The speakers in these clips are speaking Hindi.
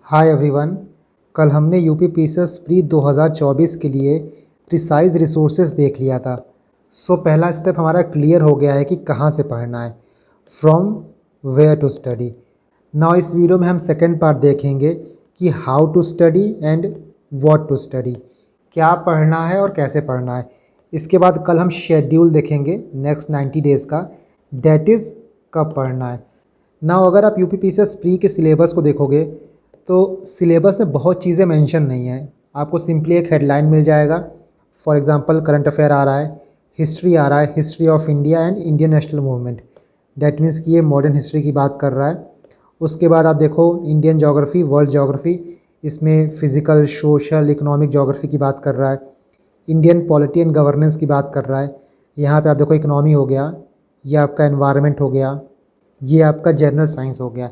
Hi everyone. कल हमने यूपी पीसीएस प्री 2024 के लिए प्रिसाइज रिसोर्सेज देख लिया था। पहला स्टेप हमारा क्लियर हो गया है कि कहाँ से पढ़ना है, from where to study. Now इस वीडियो में हम सेकेंड पार्ट देखेंगे कि how to study and what to study, क्या पढ़ना है और कैसे पढ़ना है। इसके बाद कल हम शेड्यूल देखेंगे नेक्स्ट 90 डेज़ का, डैट इज़ कब पढ़ना है। नाउ अगर आप यूपी पीसीएस प्री के सिलेबस को देखोगे तो सिलेबस में बहुत चीज़ें मेंशन नहीं है। आपको सिंपली एक हेडलाइन मिल जाएगा। फॉर एग्जांपल करंट अफेयर आ रहा है, हिस्ट्री आ रहा है, history of India and Indian national movement, that means कि ये मॉडर्न हिस्ट्री की बात कर रहा है। उसके बाद आप देखो इंडियन जोग्राफ़ी, वर्ल्ड जोग्राफ़ी, इसमें फ़िज़िकल, सोशल, इकोनॉमिक जोग्राफ़ी की बात कर रहा है। इंडियन पॉलिटी एंड गवर्नेंस की बात कर रहा है। यहाँ पे आप देखो इकोनॉमी हो गया, ये आपका एनवायरनमेंट हो गया, ये आपका जनरल साइंस हो गया।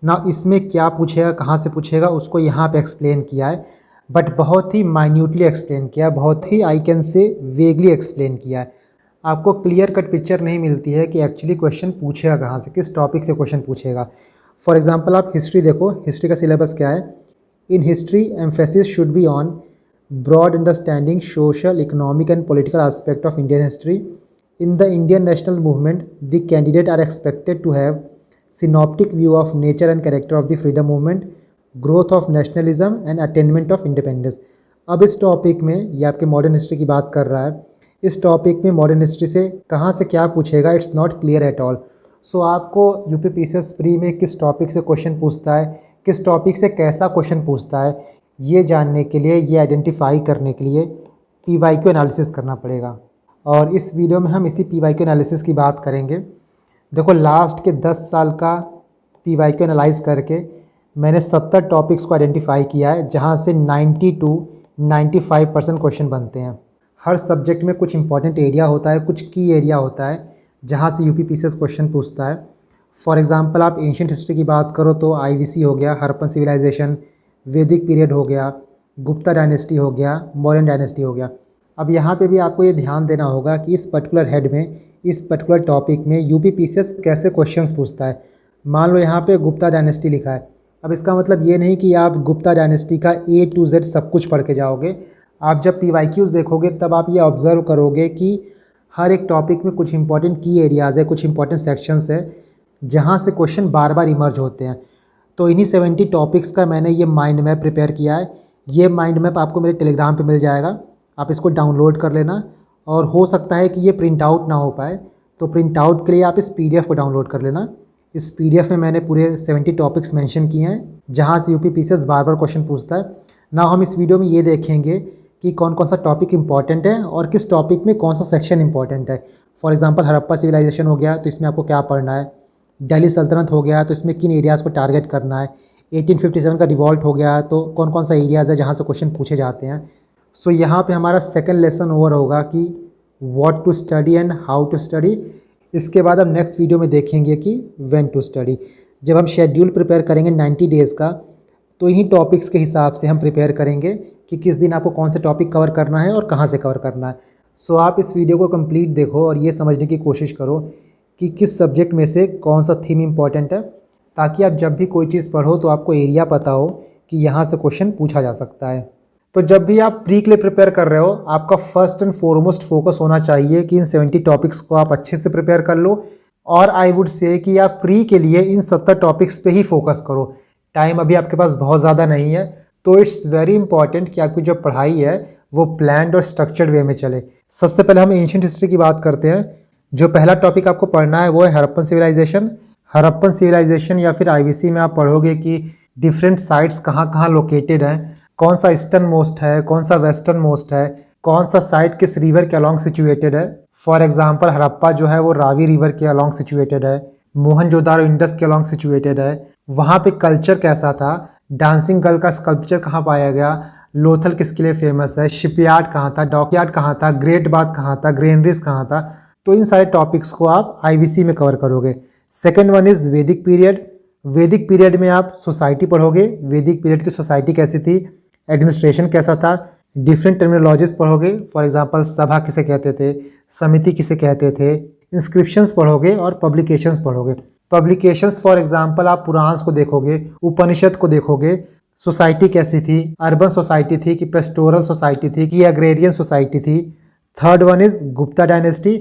ना इसमें क्या पूछेगा, कहाँ से पूछेगा, उसको यहाँ पे एक्सप्लेन किया है, बट बहुत ही माइन्यूटली एक्सप्लेन किया है, बहुत ही आई कैन से वेगली एक्सप्लेन किया है। आपको क्लियर कट पिक्चर नहीं मिलती है कि एक्चुअली क्वेश्चन पूछेगा कहाँ से, किस टॉपिक से क्वेश्चन पूछेगा। फॉर एग्जांपल आप हिस्ट्री देखो, हिस्ट्री का सिलेबस क्या है। In history emphasis should be on broad understanding social, economic and political aspect of Indian history. In the Indian national movement the candidate are expected to have synoptic view of nature and character of the freedom movement, growth of nationalism and attainment of independence। अब इस टॉपिक में ये आपके मॉडर्न हिस्ट्री की बात कर रहा है। इस टॉपिक में मॉडर्न हिस्ट्री से कहाँ से क्या पूछेगा, it's not clear at all. So आपको यूपी पीसीएस प्री में किस टॉपिक से क्वेश्चन पूछता है, किस टॉपिक से कैसा क्वेश्चन पूछता है, ये जानने के लिए, ये आइडेंटिफाई करने के लिए पीवाईक्यू एनालिसिस करना पड़ेगा। और इस वीडियो में हम इसी पीवाईक्यू एनालिसिस की बात करेंगे। देखो लास्ट के 10 साल का पीवाईक्यू एनालाइज करके मैंने 70 टॉपिक्स को आइडेंटिफाई किया है, जहाँ से 90 to 95% क्वेश्चन बनते हैं। हर सब्जेक्ट में कुछ इंपॉर्टेंट एरिया होता है, कुछ की एरिया होता है जहाँ से यूपी पीसीएस क्वेश्चन पूछता है। फॉर एग्जांपल आप एंशिएंट हिस्ट्री की बात करो तो आईवीसी हो गया, हड़प्पन सिविलाइजेशन, वैदिक पीरियड हो गया, गुप्ता डायनेस्टी हो गया, मौर्यन डायनेस्टी हो गया। अब यहाँ पे भी आपको ये ध्यान देना होगा कि इस पर्टिकुलर हेड में, इस पर्टिकुलर टॉपिक में यूपी पीसीएस कैसे क्वेश्चंस पूछता है। मान लो यहाँ पे गुप्ता डायनेस्टी लिखा है, अब इसका मतलब ये नहीं कि आप गुप्ता डायनेस्टी का A to Z सब कुछ पढ़ के जाओगे। आप जब पीवाईक्यूज़ देखोगे तब आप ये ऑब्ज़र्व करोगे कि हर एक टॉपिक में कुछ इंपॉर्टेंट की एरियाज़ है, कुछ इंपॉर्टेंट सेक्शंस है जहाँ से क्वेश्चन बार बार इमर्ज होते हैं। तो इन्हीं 70 टॉपिक्स का मैंने ये माइंड मैप प्रिपेयर किया है। ये माइंड मैप आपको मेरे टेलीग्राम पे मिल जाएगा, आप इसको डाउनलोड कर लेना। और हो सकता है कि ये प्रिंट आउट ना हो पाए, तो प्रिंट आउट के लिए आप इस PDF को डाउनलोड कर लेना। इस PDF में मैंने पूरे 70 टॉपिक्स मेंशन किए हैं जहाँ से यूपी पीसीएस बार बार क्वेश्चन पूछता है। ना हम इस वीडियो में ये देखेंगे कि कौन कौन सा टॉपिक इंपॉर्टेंट है और किस टॉपिक में कौन सा सेक्शन इंपॉर्टेंट है। फॉर एग्जांपल हड़प्पा सिविलाइजेशन हो गया तो इसमें आपको क्या पढ़ना है, दिल्ली सल्तनत हो गया तो इसमें किन एरियाज़ को टारगेट करना है, 1857 का रिवॉल्ट हो गया तो कौन कौन सा एरियाज़ है जहाँ से क्वेश्चन पूछे जाते हैं। सो यहाँ पे हमारा सेकंड लेसन ओवर होगा कि what to study and how to study. इसके बाद हम नेक्स्ट वीडियो में देखेंगे कि व्हेन टू स्टडी। जब हम शेड्यूल प्रिपेयर करेंगे 90 डेज़ का, तो इन्हीं टॉपिक्स के हिसाब से हम प्रिपेयर करेंगे कि किस दिन आपको कौन से टॉपिक कवर करना है और कहाँ से कवर करना है। सो आप इस वीडियो को कंप्लीट देखो और ये समझने की कोशिश करो कि किस सब्जेक्ट में से कौन सा थीम इंपॉर्टेंट है, ताकि आप जब भी कोई चीज़ पढ़ो तो आपको एरिया पता हो कि यहाँ से क्वेश्चन पूछा जा सकता है। तो जब भी आप प्री के लिए प्रिपेयर कर रहे हो, आपका फर्स्ट एंड फॉरमोस्ट फोकस होना चाहिए कि इन 70 टॉपिक्स को आप अच्छे से प्रिपेयर कर लो। और आई वुड से कि आप प्री के लिए इन 70 टॉपिक्स पे ही फोकस करो। टाइम अभी आपके पास बहुत ज़्यादा नहीं है, तो इट्स वेरी इंपॉर्टेंट कि आपकी जो पढ़ाई है वो प्लान्ड और स्ट्रक्चर्ड वे में चले। सबसे पहले हम एंशिएंट हिस्ट्री की बात करते हैं। जो पहला टॉपिक आपको पढ़ना है वो है हड़प्पन सिविलाइजेशन। हड़प्पन सिविलाइजेशन या फिर आईवीसी में आप पढ़ोगे कि डिफरेंट साइट्स कहाँ कहाँ लोकेटेड हैं, कौन सा ईस्टर्न मोस्ट है, कौन सा वेस्टर्न मोस्ट है, कौन सा साइट किस रिवर के अलॉन्ग सिचुएटेड है। फॉर एग्जांपल हड़प्पा जो है वो रावी रिवर के अलॉन्ग सिचुएटेड है, मोहनजोदारो इंडस के अलॉन्ग सिचुएटेड है। वहाँ पे कल्चर कैसा था, डांसिंग गर्ल का स्कल्पचर कहाँ पाया गया, लोथल किसके लिए फेमस है, शिपयार्ड कहाँ था, डॉकयार्ड कहाँ था, ग्रेट बाथ कहाँ था, ग्रेनरीज कहाँ था। तो इन सारे टॉपिक्स को आप आईवीसी में कवर करोगे। सेकेंड वन इज़ वैदिक पीरियड। वैदिक पीरियड में आप सोसाइटी पढ़ोगे, वैदिक पीरियड की सोसाइटी कैसी थी, एडमिनिस्ट्रेशन कैसा था, डिफरेंट टर्मिनोलॉजीज पढ़ोगे। फॉर एग्जांपल सभा किसे कहते थे, समिति किसे कहते थे। इंस्क्रिप्शंस पढ़ोगे और पब्लिकेशंस पढ़ोगे। पब्लिकेशंस फॉर एग्जांपल आप पुराण्स को देखोगे, उपनिषद को देखोगे, सोसाइटी कैसी थी, अर्बन सोसाइटी थी कि पेस्टोरल सोसाइटी थी कि एग्रेरियन सोसाइटी थी। Third one is Gupta dynasty.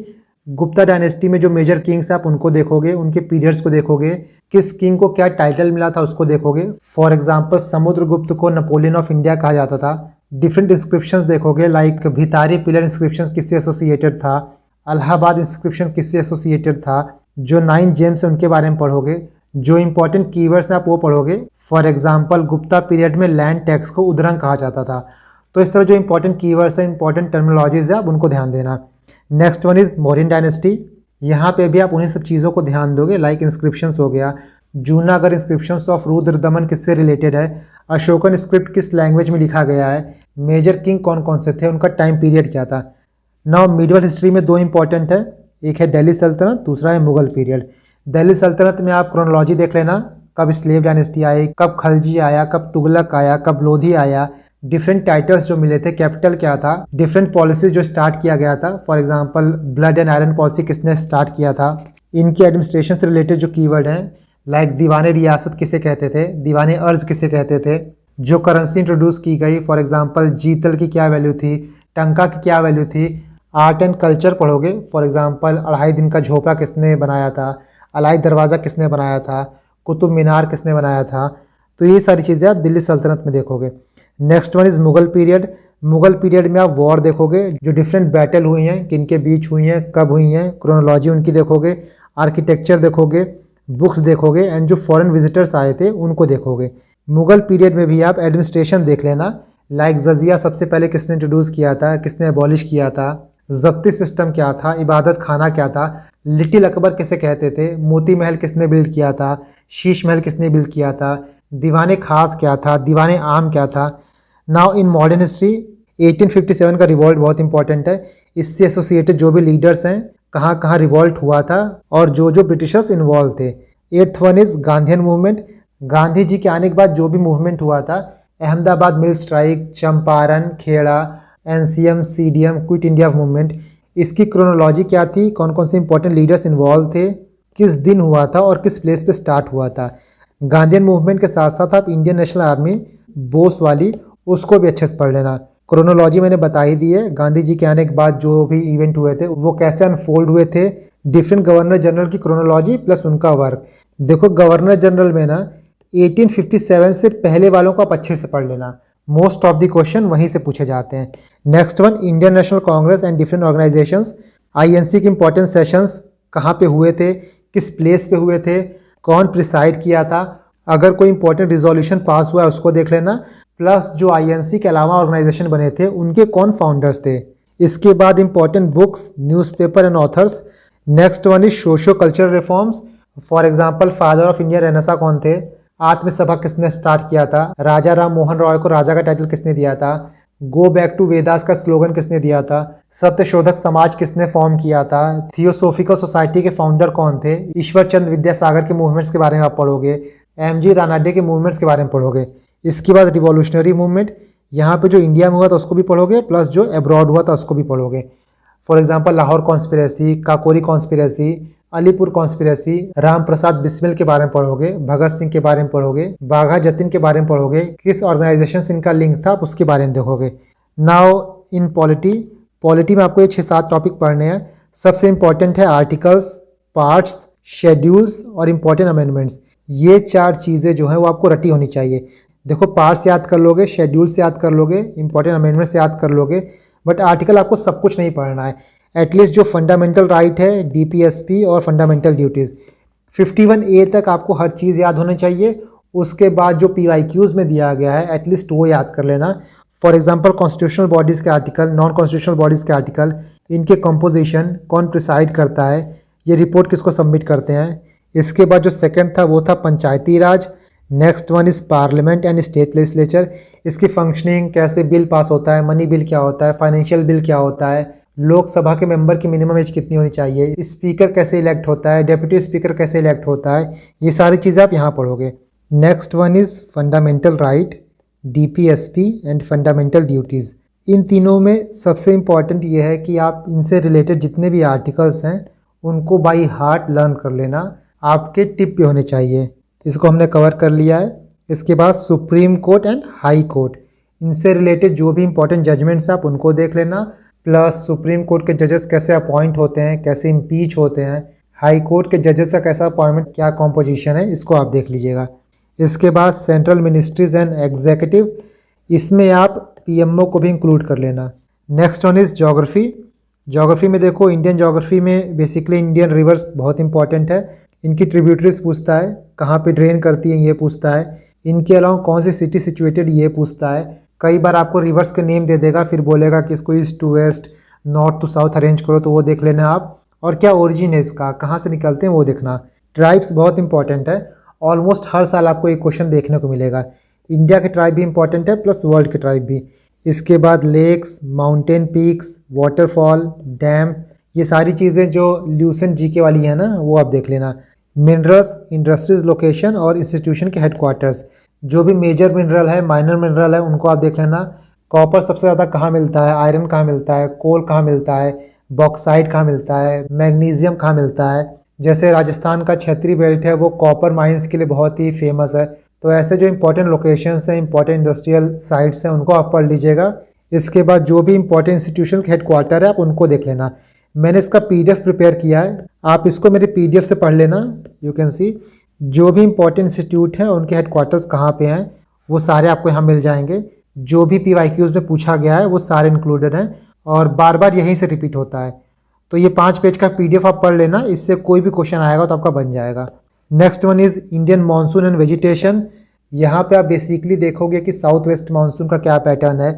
Gupta dynasty में जो मेजर किंग्स हैं आप उनको देखोगे, उनके पीरियड्स को देखोगे, किस किंग को क्या टाइटल मिला था उसको देखोगे। फॉर एग्जाम्पल समुद्रगुप्त को नेपोलियन ऑफ इंडिया कहा जाता था। डिफरेंट इंस्क्रिप्शंस देखोगे, लाइक भितारी पिलर इंस्क्रिप्शन किससे एसोसिएटेड था, अलाहाबाद इंस्क्रिप्शन किससे एसोसिएटेड था। जो 9 जेम्स हैं उनके बारे में पढ़ोगे। जो इंपॉर्टेंट कीवर्ड्स हैं आप वो पढ़ोगे। फॉर एग्जाम्पल गुप्ता पीरियड में लैंड टैक्स को उद्रंग कहा जाता था। तो इस तरह जो इंपॉर्टेंट कीवर्ड्स हैं, इंपॉर्टेंट टर्मिनोलॉजीज है, आप उनको ध्यान देना। Next one is Mauryan dynasty. यहाँ पे भी आप उन्हीं सब चीज़ों को ध्यान दोगे, लाइक इंस्क्रिप्शंस हो गया। जूनागढ़ इंस्क्रिप्शंस ऑफ रुद्रदमन किससे रिलेटेड है, अशोकन स्क्रिप्ट किस लैंग्वेज में लिखा गया है, मेजर किंग कौन कौन से थे, उनका टाइम पीरियड क्या था। नाउ मिडिवल हिस्ट्री में 2 इंपॉर्टेंट है, एक है दिल्ली सल्तनत, दूसरा है मुगल पीरियड। दिल्ली सल्तनत में आप क्रोनोलॉजी देख लेना, कब स्लेव डायनेस्टी आई, कब खलजी आया, कब तुगलक आया, कब लोधी आया, डिफरेंट टाइटल्स जो मिले थे, कैपिटल क्या था, डिफरेंट पॉलिसीज जो स्टार्ट किया गया था। For example blood and iron policy किसने स्टार्ट किया था। इनकी एडमिनिस्ट्रेशन से रिलेटेड जो कीवर्ड हैं, लाइक दीवाने रियासत किसे कहते थे, दीवाने अर्ज किसे कहते थे, जो करेंसी इंट्रोड्यूस की गई, फॉर एग्जांपल जीतल की क्या वैल्यू थी, टंका की क्या वैल्यू थी। आर्ट एंड कल्चर पढ़ोगे, फॉर एग्जांपल 2.5 दिन का झोपड़ा किसने बनाया था, अलाई दरवाज़ा किसने बनाया था, कुतुब मीनार किसने बनाया था। तो ये सारी चीज़ें आप दिल्ली सल्तनत में देखोगे। Next one is Mughal period. Mughal period में आप वॉर देखोगे, जो डिफरेंट बैटल हुई हैं, किन के बीच हुई हैं, कब हुई हैं, क्रोनोलॉजी उनकी देखोगे, आर्किटेक्चर देखोगे, बुक्स देखोगे, एंड जो फॉरेन विजिटर्स आए थे उनको देखोगे। मुगल पीरियड में भी आप एडमिनिस्ट्रेशन देख लेना, लाइक जजिया सबसे पहले किसने इंट्रोड्यूस किया था, किसने अबॉलिश किया था, जब्ती सिस्टम क्या था, इबादत खाना क्या था, लिटिल अकबर किसे कहते थे, मोती महल किसने बिल्ड किया था, शीश महल किसने बिल्ड किया था, दीवाने खास क्या था, दीवाने आम क्या था। नाउ इन मॉडर्न हिस्ट्री 1857 का रिवॉल्ट बहुत इंपॉर्टेंट है। इससे एसोसिएटेड जो भी लीडर्स हैं, कहाँ कहाँ रिवॉल्ट हुआ था और जो जो ब्रिटिशर्स इन्वॉल्व थे। 8th one is Gandhian movement. Gandhi ji के आने के बाद जो भी मूवमेंट हुआ था, Ahmedabad mill strike, Champaran, Kheda, NCM, CDM, quit India movement, इसकी क्रोनोलॉजी क्या थी, कौन कौन से इंपॉर्टेंट लीडर्स इन्वॉल्व थे, किस दिन हुआ था और किस प्लेस पे स्टार्ट हुआ था। गांधीयन मूवमेंट के साथ साथ आप इंडियन नेशनल आर्मी बोस वाली उसको भी अच्छे से पढ़ लेना। क्रोनोलॉजी मैंने बता ही दी है, गांधी जी के आने के बाद जो भी इवेंट हुए थे वो कैसे अनफोल्ड हुए थे, डिफरेंट गवर्नर जनरल की क्रोनोलॉजी प्लस उनका वर्क। देखो गवर्नर जनरल में ना 1857 से पहले वालों को आप अच्छे से पढ़ लेना, मोस्ट ऑफ द क्वेश्चन वहीं से पूछे जाते हैं। Next one, Indian national Congress and different organisations. INC के इंपॉर्टेंट सेशंस कहाँ पे हुए थे, किस प्लेस पे हुए थे, कौन प्रिसाइड किया था, अगर कोई इंपॉर्टेंट रिजोल्यूशन पास हुआ है उसको देख लेना, प्लस जो आईएनसी के अलावा ऑर्गेनाइजेशन बने थे उनके कौन फाउंडर्स थे। इसके बाद important books, newspaper and authors. Next one is socio cultural reforms. For example father of Indian Renaissance कौन थे, आत्मसभा किसने स्टार्ट किया था, राजा राम मोहन रॉय को राजा का टाइटल किसने दिया था, गो बैक टू वेदास का स्लोगन किसने दिया था, सत्यशोधक समाज किसने फॉर्म किया था, थियोसोफिकल सोसाइटी के फाउंडर कौन थे, ईश्वर चंद्र विद्यासागर के मूवमेंट्स के बारे में आप पढ़ोगे, एमजी रानाडे के मूवमेंट्स के बारे में पढ़ोगे। इसके बाद रिवॉल्यूशनरी मूवमेंट, यहाँ पे जो इंडिया में हुआ था उसको भी पढ़ोगे, प्लस जो अब्रॉड हुआ था उसको भी पढ़ोगे। For example Lahore conspiracy, Kakori conspiracy, Alipur conspiracy, Ram Prasad Bismil के बारे में पढ़ोगे, भगत सिंह के बारे में पढ़ोगे, बाघा जतिन के बारे में पढ़ोगे, किस ऑर्गेनाइजेशन से इनका लिंक था आप उसके बारे में देखोगे। नाउ इन पॉलिटी में आपको ये 6-7 टॉपिक पढ़ने हैं। सबसे इंपॉर्टेंट है आर्टिकल्स, पार्ट्स, शेड्यूल्स और इंपॉर्टेंट अमेंडमेंट्स। ये 4 चीज़ें जो हैं वो आपको रटी होनी चाहिए। देखो पार्ट्स याद कर लोगे, शेड्यूल्स याद कर लोगे, इंपॉर्टेंट अमेंडमेंट्स याद कर लोगे, बट आर्टिकल आपको सब कुछ नहीं पढ़ना है। एटलीस्ट जो फंडामेंटल राइट है, डीपीएसपी और फंडामेंटल ड्यूटीज़ 51A तक आपको हर चीज़ याद होनी चाहिए। उसके बाद जो PYQs में दिया गया है एटलीस्ट वो याद कर लेना। फॉर एग्जांपल कॉन्स्टिट्यूशनल बॉडीज़ के आर्टिकल, नॉन कॉन्स्टिट्यूशनल बॉडीज़ के आर्टिकल, इनके कंपोजिशन, कौन प्रिसाइड करता है, ये रिपोर्ट किसको सबमिट करते हैं। इसके बाद जो सेकंड था वो था Panchayati Raj. Next one is parliament and state legislature. इसकी फंक्शनिंग, कैसे बिल पास होता है, मनी बिल क्या होता है, फाइनेंशियल बिल क्या होता है, लोकसभा के मेंबर की मिनिमम एज कितनी होनी चाहिए, स्पीकर कैसे इलेक्ट होता है, डेप्यूटी स्पीकर कैसे इलेक्ट होता है, ये सारी चीज़ें आप यहाँ पढ़ोगे। Next one is fundamental right, DPSP and fundamental duties. इन तीनों में सबसे इम्पॉर्टेंट ये है कि आप इनसे रिलेटेड जितने भी आर्टिकल्स हैं उनको बाई हार्ट लर्न कर लेना, आपके टिप पे होने चाहिए। इसको हमने कवर कर लिया है। इसके बाद supreme court and high court, इनसे रिलेटेड जो भी इंपॉर्टेंट जजमेंट्स हैं आप उनको देख लेना। प्लस सुप्रीम कोर्ट के जजेस कैसे अपॉइंट होते हैं, कैसे इम्पीच होते हैं, हाई कोर्ट के जजेस का कैसा अपॉइंटमेंट, क्या कॉम्पोजिशन है, इसको आप देख लीजिएगा। इसके बाद सेंट्रल मिनिस्ट्रीज एंड एग्जीक्यूटिव, इसमें आप पीएमओ को भी इंक्लूड कर लेना। Next one is geography. Geography में देखो, इंडियन ज्योग्राफी में बेसिकली इंडियन रिवर्स बहुत इंपॉर्टेंट है। इनकी ट्रिब्यूटरीज पूछता है, कहाँ पे ड्रेन करती हैं ये पूछता है। इनके अलावा कौन सी सिटी सिचुएटेड ये पूछता है। कई बार आपको रिवर्स के नेम दे देगा, फिर बोलेगा कि इसको east to west, north to south arrange करो, तो वो देख लेना आप। और क्या ओरिजिन है इसका, कहाँ से निकलते हैं वो देखना। ट्राइब्स बहुत इंपॉर्टेंट है, ऑलमोस्ट हर साल आपको एक क्वेश्चन देखने को मिलेगा। इंडिया के ट्राइब भी इंपॉर्टेंट है प्लस वर्ल्ड के ट्राइब भी। इसके बाद lakes, mountain peaks, waterfall, dam, ये सारी चीज़ें जो ल्यूसेंट जीके वाली है ना, वो आप देख लेना। मिनरल्स, इंडस्ट्रीज लोकेशन और इंस्टीट्यूशन के हेडक्वार्टर्स, जो भी मेजर मिनरल है, माइनर मिनरल है, उनको आप देख लेना। कॉपर सबसे ज़्यादा कहाँ मिलता है, आयरन कहाँ मिलता है, कोल कहाँ मिलता है, बॉक्साइट कहाँ मिलता है, मैग्नीशियम कहाँ मिलता है। जैसे राजस्थान का क्षेत्रीय बेल्ट है, वो कॉपर माइंस के लिए बहुत ही फेमस है। तो ऐसे जो इंपॉर्टेंट लोकेशंस हैं, इंपॉर्टेंट इंडस्ट्रियल साइट्स हैं, उनको आप पढ़ लीजिएगा। इसके बाद जो भी इंपॉर्टेंट इंस्टीट्यूशन के हेडक्वार्टर है आप उनको देख लेना। मैंने इसका पीडीएफ प्रिपेयर किया है, आप इसको मेरे पीडीएफ से पढ़ लेना। यू कैन सी जो भी इंपॉर्टेंट इंस्टीट्यूट हैं उनके हेडक्वार्टर्स कहाँ पे हैं, वो सारे आपको यहाँ मिल जाएंगे। जो भी PYQs में पूछा गया है वो सारे इंक्लूडेड हैं और बार बार यहीं से रिपीट होता है। तो ये 5 पेज का PDF आप पढ़ लेना, इससे कोई भी क्वेश्चन आएगा तो आपका बन जाएगा। Next one is Indian monsoon and vegetation. यहाँ पे आप बेसिकली देखोगे कि साउथ वेस्ट मानसून का क्या पैटर्न है,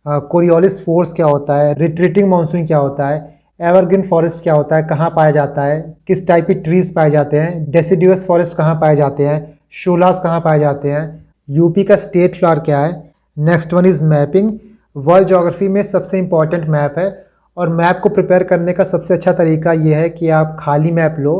कोरियोलिस फोर्स क्या होता है, रिट्रीटिंग मानसून क्या होता है, एवरग्रीन फॉरेस्ट क्या होता है, कहाँ पाया जाता है, किस टाइप की ट्रीज पाए जाते हैं, डेसिडियस फॉरेस्ट कहाँ पाए जाते हैं, शोलास कहाँ पाए जाते हैं, यूपी का स्टेट फ्लावर क्या है। Next one is mapping. World geography में सबसे इंपॉर्टेंट मैप है और मैप को प्रिपेयर करने का सबसे अच्छा तरीका ये है कि आप खाली मैप लो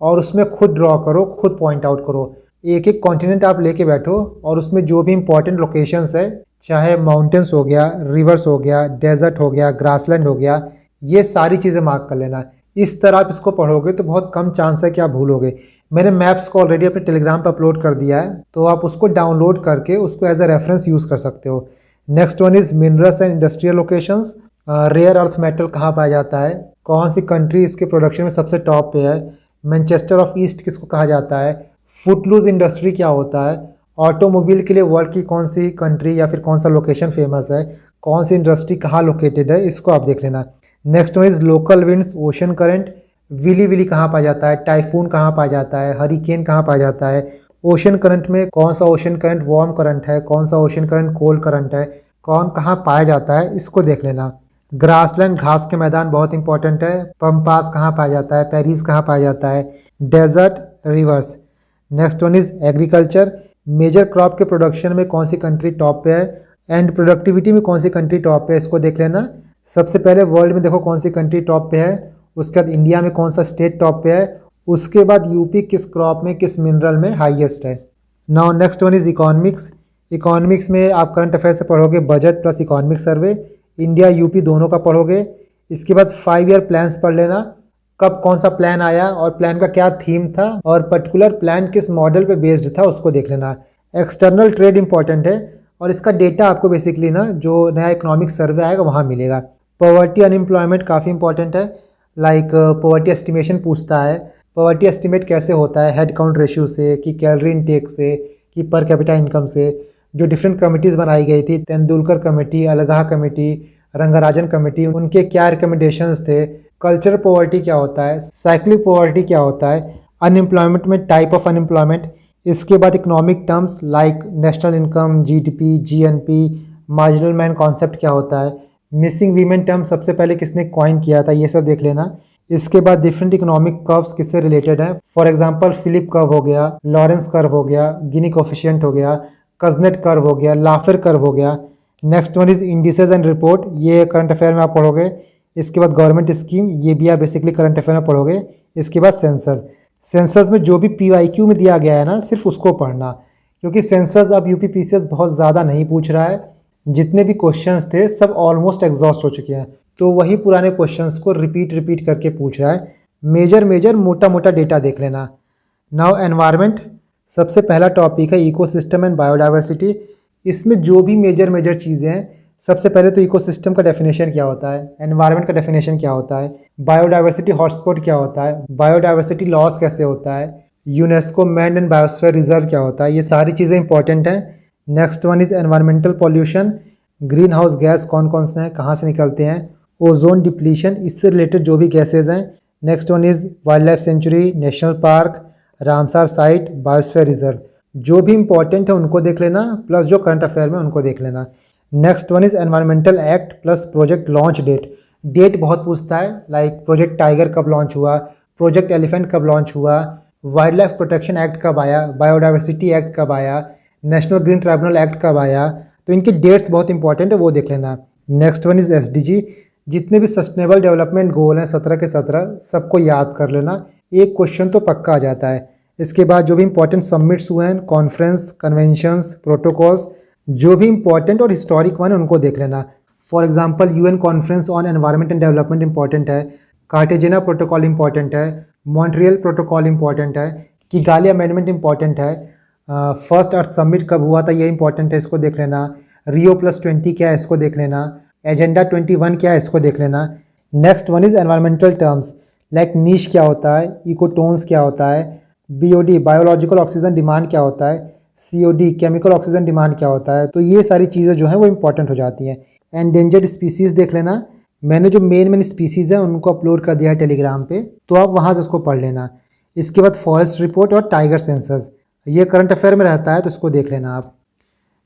और उसमें खुद ड्रॉ करो, खुद पॉइंट आउट करो। एक एक कॉन्टिनेंट आप लेके बैठो और उसमें जो भी इंपॉर्टेंट लोकेशंस है, चाहे माउंटेन्स हो गया, रिवर्स हो गया, डेजर्ट हो गया, ग्रासलैंड हो गया, ये सारी चीज़ें मार्क कर लेना। इस तरह आप इसको पढ़ोगे तो बहुत कम चांस है कि आप भूलोगे। मैंने मैप्स को ऑलरेडी अपने टेलीग्राम पर अपलोड कर दिया है, तो आप उसको डाउनलोड करके उसको एज अ रेफरेंस यूज़ कर सकते हो। Next one is minerals and industrial locations. Rare earth metal कहाँ पाया जाता है, कौन सी कंट्री इसके प्रोडक्शन में सबसे टॉप पे है, मैनचेस्टर ऑफ ईस्ट किसको कहा जाता है, फुटलूज इंडस्ट्री क्या होता है, ऑटोमोबाइल के लिए वर्ल्ड की कौन सी कंट्री या फिर कौन सा लोकेशन फेमस है, कौन सी इंडस्ट्री कहाँ लोकेटेड है, इसको आप देख लेना। Next one is local winds, ocean current, willy willy कहाँ पाया जाता है, टाइफून कहाँ पाया जाता है, हरिकेन कहाँ पाया जाता है, ओशन करंट में कौन सा ओशन करंट वार्म करंट है, कौन सा ओशन करंट कोल्ड करंट है, कौन कहाँ पाया जाता है, इसको देख लेना। ग्रासलैंड, घास के मैदान बहुत इंपॉर्टेंट है। पम्पास कहाँ पाया जाता है, पेरिस कहाँ पाया जाता है, desert, rivers. Next one is agriculture. Major crop के प्रोडक्शन में कौन सी कंट्री टॉप पे है, एंड प्रोडक्टिविटी में कौन सी कंट्री टॉप पे है, इसको देख लेना। सबसे पहले वर्ल्ड में देखो कौन सी कंट्री टॉप पे है, उसके बाद इंडिया में कौन सा स्टेट टॉप पे है, उसके बाद यूपी किस क्रॉप में, किस मिनरल में हाईएस्ट है। Now next one is economics. Economics में आप करंट अफेयर से पढ़ोगे budget plus economic survey, India UP दोनों का पढ़ोगे। इसके बाद 5 ईयर प्लान्स पढ़ लेना, कब कौन सा प्लान आया और प्लान का क्या थीम था और पर्टिकुलर प्लान किस मॉडल पे बेस्ड था, उसको देख लेना। एक्सटर्नल ट्रेड इंपॉर्टेंट है और इसका डेटा आपको बेसिकली ना जो नया इकोनॉमिक सर्वे आएगा वहाँ मिलेगा। पॉवर्टी अनएम्प्लॉयमेंट काफ़ी इंपॉर्टेंट है, लाइक पॉवर्टी एस्टिमेशन पूछता है। पॉवर्टी एस्टिमेट कैसे होता है, हेड काउंट रेशियो से, कि कैलोरी इनटेक से, कि पर कैपिटा इनकम से। जो डिफरेंट कमिटीज़ बनाई गई थी, Tendulkar committee, Alagh committee, Rangarajan committee, उनके क्या रिकमेंडेशंस थे। कल्चरल पॉवर्टी क्या होता है, साइक्लिक पॉवर्टी क्या होता है, अनएम्प्लॉयमेंट में टाइप ऑफ अनएम्प्लॉयमेंट। इसके बाद economic terms like national income, GDP, GNP, marginal man concept क्या होता है, मिसिंग वीमेन टर्म सबसे पहले किसने कॉइन किया था, ये सब देख लेना। इसके बाद डिफरेंट इकोनॉमिक कर्व्स किससे रिलेटेड है, फॉर एग्जांपल फिलिप कर्व हो गया, लॉरेंस कर्व हो गया, गिनी कोफिशिएंट हो गया, कजनेट कर्व हो गया, लाफेर कर्व हो गया। Next one is indices and report, ये करंट अफेयर में आप पढ़ोगे। इसके बाद गवर्नमेंट स्कीम, ये भी आप बेसिकली करंट अफेयर में पढ़ोगे। इसके बाद सेंसस। सेंसस में जो भी PYQ में दिया गया है ना, सिर्फ उसको पढ़ना, क्योंकि सेंसस अब UPPCS बहुत ज़्यादा नहीं पूछ रहा है। जितने भी क्वेश्चंस थे सब ऑलमोस्ट एग्जॉस्ट हो चुके हैं, तो वही पुराने क्वेश्चंस को रिपीट करके पूछ रहा है। मेजर मोटा मोटा डेटा देख लेना। नाउ एनवायरनमेंट, सबसे पहला टॉपिक है इकोसिस्टम एंड बायोडाइवर्सिटी। इसमें जो भी मेजर चीज़ें हैं, सबसे पहले तो इकोसिस्टम का डेफिनेशन क्या होता है, एनवायरनमेंट का डेफिनेशन क्या होता है, बायोडाइवर्सिटी हॉटस्पॉट क्या होता है, बायोडाइवर्सिटी लॉस कैसे होता है, UNESCO man and biosphere reserve क्या होता है, ये सारी चीज़ें इंपॉर्टेंट हैं। Next one is environmental pollution, green house gas कौन कौन से हैं, कहाँ से निकलते हैं, ओजोन डिप्लीशन, इससे रिलेटेड जो भी गैसेज हैं। Next one is wild life sanctuary, national park, Ramsar site, biosphere reserve, जो भी इंपॉर्टेंट है उनको देख लेना, प्लस जो करंट अफेयर में उनको देख लेना। Next one is environmental act plus project launch date. Date बहुत पूछता है, लाइक प्रोजेक्ट टाइगर कब लॉन्च हुआ, प्रोजेक्ट एलिफेंट कब लॉन्च हुआ, वाइल्ड लाइफ प्रोटेक्शन एक्ट कब आया, बायोडाइवर्सिटी एक्ट कब आया, नेशनल ग्रीन ट्राइब्यूनल एक्ट कब आया। तो इनकी डेट्स बहुत इंपॉर्टेंट है, वो देख लेना। नेक्स्ट वन इज़ SDG, जितने भी सस्टेनेबल डेवलपमेंट गोल हैं 17 के 17 सबको याद कर लेना, एक क्वेश्चन तो पक्का आ जाता है। इसके बाद जो भी इंपॉर्टेंट सबमिट्स हुए हैं, कॉन्फ्रेंस, कन्वेंशंस, प्रोटोकॉल्स, जो भी इंपॉर्टेंट और हिस्टोरिक वन है उनको देख लेना। For example UN conference on environment and development important है, कार्टेजेना प्रोटोकॉल इंपॉर्टेंट है, मॉन्ट्रियल प्रोटोकॉल इंपॉर्टेंट है, किगाली अमेंडमेंट इंपॉर्टेंट है, फर्स्ट अर्थ समिट कब हुआ था ये इंपॉर्टेंट है, इसको देख लेना। Rio+20 क्या है, इसको देख लेना। एजेंडा 21 क्या है, इसको देख लेना। Next one is environmental terms, like niche क्या होता है, इकोटोन्स क्या होता है, BOD बायोलॉजिकल ऑक्सीजन डिमांड क्या होता है, COD केमिकल ऑक्सीजन डिमांड क्या होता है। तो ये सारी चीज़ें जो हैं वो इंपॉर्टेंट हो जाती हैं। एंडेंजर्ड स्पीसीज़ देख लेना, मैंने जो मेन स्पीसीज़ हैं उनको अपलोड कर दिया है टेलीग्राम पे, तो आप वहाँ से उसको पढ़ लेना। इसके बाद फॉरेस्ट रिपोर्ट और टाइगर सेंसस, ये करंट अफेयर में रहता है तो इसको देख लेना आप।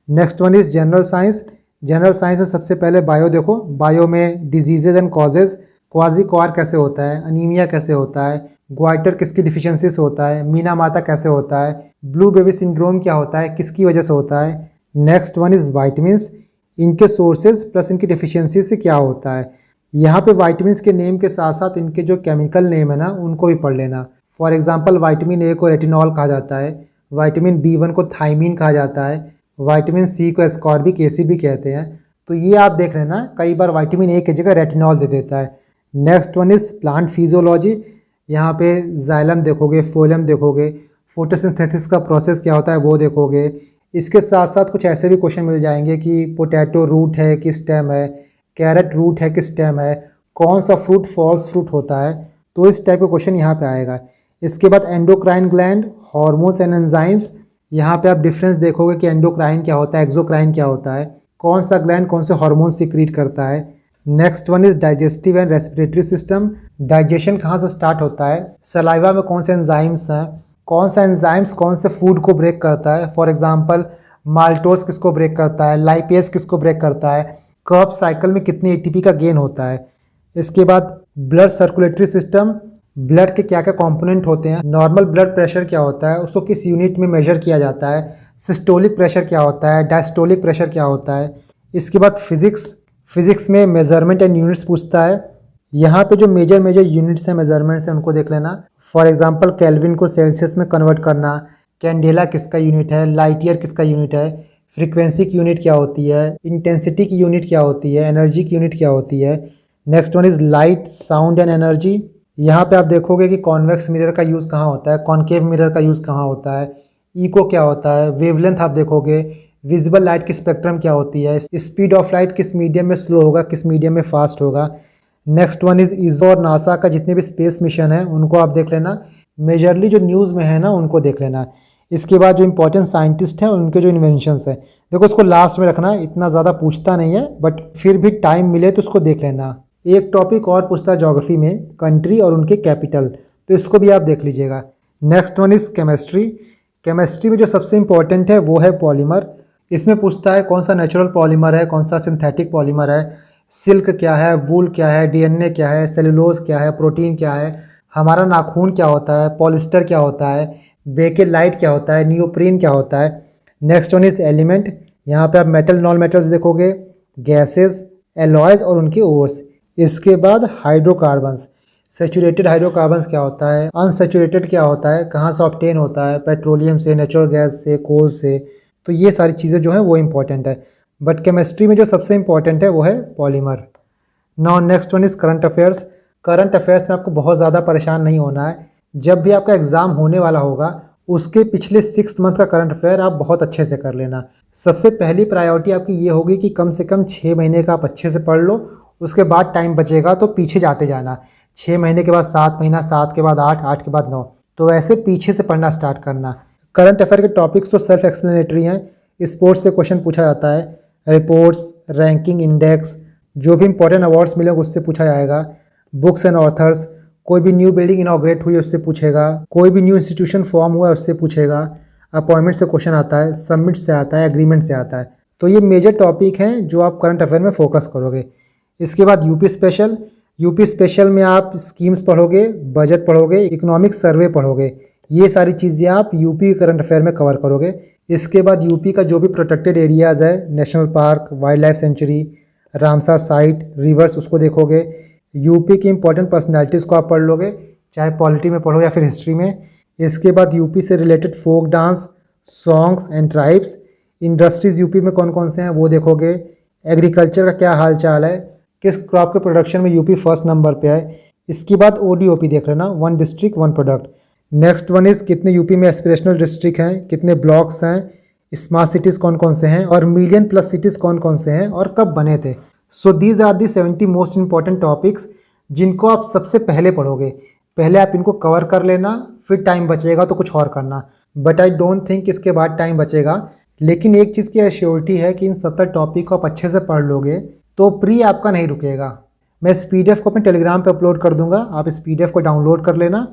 Next one is general science. General science में सबसे पहले बायो देखो, बायो में डिजीजेज एंड कॉजेज, क्वाजी क्वार कैसे होता है, अनीमिया कैसे होता है, ग्वाइटर किसकी डिफिशियंसी से होता है, मीना माता कैसे होता है, ब्लू बेबी सिंड्रोम क्या होता है, किसकी वजह से होता है। नेक्स्ट वन इज़ वाइटमिन्स, इनके सोर्सेज प्लस इनकी डिफिशियंसी से क्या होता है। यहाँ पे वाइटमिन्स के नेम के साथ साथ इनके जो केमिकल नेम है ना उनको भी पढ़ लेना। फॉर एग्जाम्पल विटामिन A को रेटिनॉल कहा जाता है, विटामिन B1 को थाइमीन कहा जाता है, विटामिन C को एस्कॉर्बिक एसिड भी कहते हैं। तो ये आप देख लेना, कई बार विटामिन A की जगह रेटिनॉल दे देता है। Next one is plant physiology, यहाँ पे जाइलम देखोगे, फोलम देखोगे, फोटोसिंथेसिस का प्रोसेस क्या होता है वो देखोगे। इसके साथ साथ कुछ ऐसे भी क्वेश्चन मिल जाएंगे कि पोटैटो रूट है कि स्टेम है, कैरेट रूट है कि स्टेम है, कौन सा फ्रूट फॉल्स फ्रूट होता है। तो इस टाइप का क्वेश्चन यहाँ पे आएगा। इसके बाद endocrine gland, hormones and enzymes, यहाँ पे आप डिफरेंस देखोगे कि एंडोक्राइन क्या होता है, एक्सोक्राइन क्या होता है, कौन सा ग्लैंड कौन से हार्मोन सीक्रेट करता है। Next one is digestive and respiratory system, digestion कहाँ से स्टार्ट होता है, सलाइवा में कौन से एंजाइम्स हैं, कौन सा एंजाइम्स कौन से फूड को ब्रेक करता है। फॉर एग्जांपल माल्टोज किसको ब्रेक करता है, लाइपेज किसको ब्रेक करता है, कर्ब साइकिल में कितनी ATP का गेन होता है। इसके बाद ब्लड सर्कुलेटरी सिस्टम, ब्लड के क्या क्या कंपोनेंट होते हैं, नॉर्मल ब्लड प्रेशर क्या होता है, उसको किस यूनिट में मेजर किया जाता है, सिस्टोलिक प्रेशर क्या होता है, डायस्टोलिक प्रेशर क्या होता है। इसके बाद फिजिक्स में मेजरमेंट एंड यूनिट्स पूछता है। यहाँ पे जो मेजर यूनिट्स हैं, मेजरमेंट्स हैं, उनको देख लेना। फॉर एग्जांपल केल्विन को सेल्सियस में कन्वर्ट करना, कैंडेला किसका यूनिट है, लाइट ईयर किसका यूनिट है, फ्रीक्वेंसी की यूनिट क्या होती है, इंटेंसिटी की यूनिट क्या होती है, एनर्जी की यूनिट क्या होती है। Next one is light, sound and energy. यहाँ पे आप देखोगे कि कॉन्वेक्स मिरर का यूज़ कहाँ होता है, कॉन्केव मिरर का यूज़ कहाँ होता है, इको क्या होता है, वेवलेंथ आप देखोगे, विजिबल लाइट की स्पेक्ट्रम क्या होती है, स्पीड ऑफ लाइट किस मीडियम में स्लो होगा, किस मीडियम में फास्ट होगा। नेक्स्ट वन इज़ इसरो और नासा का जितने भी स्पेस मिशन है उनको आप देख लेना, मेजरली जो न्यूज़ में है ना उनको देख लेना। इसके बाद जो इंपॉर्टेंट साइंटिस्ट हैं उनके जो इन्वेंशंस हैं, देखो उसको लास्ट में रखना, इतना ज़्यादा पूछता नहीं है बट फिर भी टाइम मिले तो उसको देख लेना। एक टॉपिक और पूछता है ज्योग्राफी में, कंट्री और उनके कैपिटल, तो इसको भी आप देख लीजिएगा। Next one is chemistry. Chemistry में जो सबसे इंपॉर्टेंट है वो है पॉलीमर। इसमें पूछता है कौन सा नेचुरल पॉलीमर है, कौन सा सिंथेटिक पॉलीमर है, सिल्क क्या है, वूल क्या है, DNA क्या है, सेलुलोज क्या है, प्रोटीन क्या है, हमारा नाखून क्या होता है, पॉलिस्टर क्या होता है, बेकेलाइट क्या होता है, नियोप्रीन क्या होता है। Next one is element. यहाँ पे आप मेटल नॉन मेटल्स देखोगे, गैसेस, एलॉयज और उनके ओर्स। इसके बाद हाइड्रोकार्बन्स, सेचुरेटेड हाइड्रोकार्बन्स क्या होता है, अनसेचुरेटेड क्या होता है, कहाँ से ऑब्टेन होता है, पेट्रोलियम से, नेचुरल गैस से, कोल से। तो ये सारी चीज़ें जो हैं वो इंपॉर्टेंट है, बट केमिस्ट्री में जो सबसे इंपॉर्टेंट है वो है polymer. Now next one is current affairs. Current affairs में आपको बहुत ज़्यादा परेशान नहीं होना है। जब भी आपका एग्ज़ाम होने वाला होगा उसके पिछले 6 मंथ का करंट अफेयर आप बहुत अच्छे से कर लेना। सबसे पहली प्रायोरिटी आपकी ये होगी कि कम से कम 6 महीने का आप अच्छे से पढ़ लो। उसके बाद टाइम बचेगा तो पीछे जाते जाना। 6 महीने के बाद 7 महीना, 7 के बाद 8, 8 के बाद 9, तो ऐसे पीछे से पढ़ना स्टार्ट करना। करंट अफेयर के टॉपिक्स तो सेल्फ एक्सप्लेनेटरी हैं। स्पोर्ट्स से क्वेश्चन पूछा जाता है, रिपोर्ट्स, रैंकिंग, इंडेक्स, जो भी इंपॉर्टेंट अवार्ड्स मिले उससे पूछा जाएगा। बुक्स एंड ऑथर्स, कोई भी न्यू बिल्डिंग इनॉग्रेट हुई है उससे पूछेगा, कोई भी न्यू इंस्टीट्यूशन फॉर्म हुआ है उससे पूछेगा। अपॉइंटमेंट से क्वेश्चन आता है, सबमिट से आता है, एग्रीमेंट से आता है। तो ये मेजर टॉपिक हैं जो आप करंट अफेयर में फोकस करोगे। इसके बाद यूपी स्पेशल। यूपी स्पेशल में आप स्कीम्स पढ़ोगे, बजट पढ़ोगे, इकोनॉमिक सर्वे पढ़ोगे। ये सारी चीज़ें आप यूपी करंट अफेयर में कवर करोगे। इसके बाद यूपी का जो भी प्रोटेक्टेड एरियाज़ है, national park, wild life sanctuary, Ramsar site, reverse, उसको देखोगे। यूपी की इंपॉर्टेंट पर्सनैलिटीज़ को आप पढ़ लोगे, चाहे पॉलिटी में पढ़ो या फिर हिस्ट्री में। इसके बाद यूपी से related folk dance, songs and tribes, industries UP में कौन कौन से हैं वो देखोगे। एग्रीकल्चर का क्या हाल चाल है, किस क्रॉप के प्रोडक्शन में यूपी फर्स्ट नंबर पे है। इसके बाद ओडीओपी देख लेना, 1 district 1 product. Next one is कितने यूपी में एस्पिरेशनल डिस्ट्रिक्ट हैं, कितने ब्लॉक्स हैं, स्मार्ट सिटीज़ कौन कौन से हैं, और मिलियन प्लस सिटीज़ कौन कौन से हैं और कब बने थे। So these are the 70 most important topics जिनको आप सबसे पहले पढ़ोगे। पहले आप इनको कवर कर लेना, फिर टाइम बचेगा तो कुछ और करना। बट आई डोंट थिंक इसके बाद टाइम बचेगा। लेकिन एक चीज़ की एश्योरिटी है कि इन 70 टॉपिक को आप अच्छे से पढ़ लोगे तो प्री आपका नहीं रुकेगा। मैं इस PDF को अपने टेलीग्राम पे अपलोड कर दूंगा, आप इस PDF को डाउनलोड कर लेना।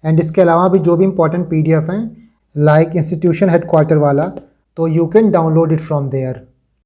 एंड इसके अलावा भी जो भी इंपॉर्टेंट PDF हैं लाइक इंस्टीट्यूशन हेडक्वार्टर वाला, तो you can download it from there.